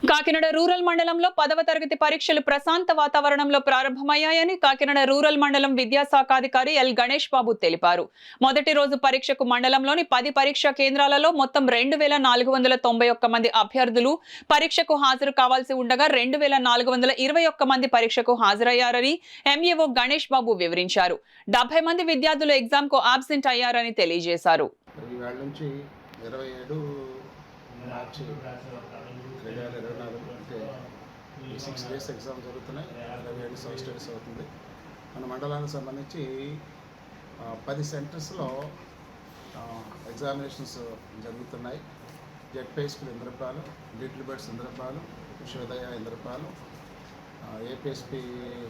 Kakinada rural మండలంలో 10వ తరగతి పరీక్షలు ప్రశాంత వాతావరణంలో ప్రారంభమయ్యాయని కాకినాడ రూరల్ మండలం విద్యాశాఖాధికారి ఎల్ గణేష్ బాబు తెలిపారు. మొదటి రోజు పరీక్షకు మండలంలోని 10 పరీక్షా కేంద్రాలలో మొత్తం 2491 మంది అభ్యర్థులు పరీక్షకు హాజరు కావాల్సి ఉండగా 2421 మంది పరీక్షకు హాజరయ్యారని ఎంఈఓ గణేష్ బాబు వివరించారు. 70 మంది విద్యార్థులు ఎగ్జామ్ కు అబ్సెంట్ అయ్యారని తెలియజేశారు. మార్చి 2024 అంటే ఈ 6 డేస్ ఎగ్జామ్ జరుగుతున్నాయి. 27 సెమిస్టర్స్ అవుతుంది. మన మండలానికి సంబంధించి 10 సెంటర్స్లో ఎగ్జామినేషన్స్ జరుగుతున్నాయి. ZP school Indrapalu, little birds Indrapalu, Vishwodaya Indrapalu, APSP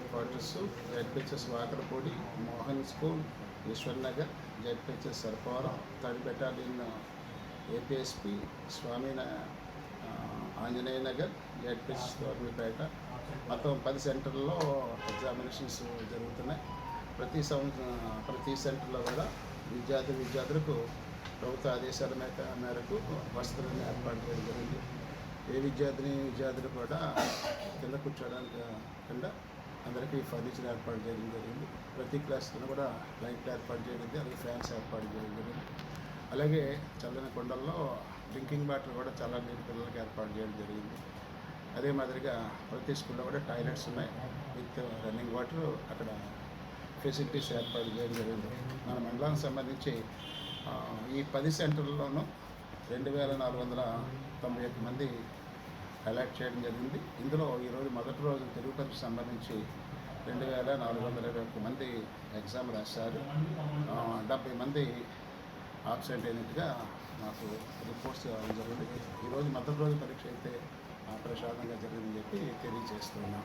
quarters, ZPHS Vakarapudi, Mohan school, Eshwar Nagar, ZPHS Sarpavaram, 3rd battalion APSP, Swami Anjaneya Nagar, ZPH Tormipeta, మొత్తం 10 సెంటర్లో ఎగ్జామినేషన్స్ జరుగుతున్నాయి. ప్రతి సెంటర్లో కూడా విద్యార్థులకు ప్రభుత్వ ఆదేశాల మేరకు వసతులను ఏర్పాటు చేయడం జరిగింది. ఏ విద్యార్థులు కూడా కింద కూర్చోడానికి కింద అందరికీ ఫర్నిచర్ ఏర్పాటు చేయడం జరిగింది. ప్రతి క్లాస్లో కూడా లైట్లు ఏర్పాటు చేయడం, అలాగే ఫ్యాన్స్ ఏర్పాటు చేయడం జరిగింది. అలాగే చల్లని కొండల్లో డ్రింకింగ్ వాటర్ కూడా చాలా నీటి పిల్లలకి ఏర్పాటు చేయడం జరిగింది. అదే మాదిరిగా ప్రతి స్కూల్లో కూడా టాయిలెట్స్ ఉన్నాయి, విత్ రన్నింగ్ వాటర్ అక్కడ ఫెసిలిటీస్ ఏర్పాటు చేయడం జరిగింది. మన మండలానికి సంబంధించి ఈ 10 సెంటర్లలోనూ 2491 మంది అలాట్ చేయడం జరిగింది. ఇందులో ఈరోజు మొదటి రోజు తెలుగు పరీక్షకు సంబంధించి 2421 మంది ఎగ్జామ్ రాశారు. 70 మంది ఆబ్సెంట్ అయినట్టుగా మాకు రిపోర్ట్స్ జరిగింది. ఈరోజు మొదటి రోజు పరీక్ష అయితే ప్రశాంతంగా జరిగిందని చెప్పి తెలియజేస్తున్నాం.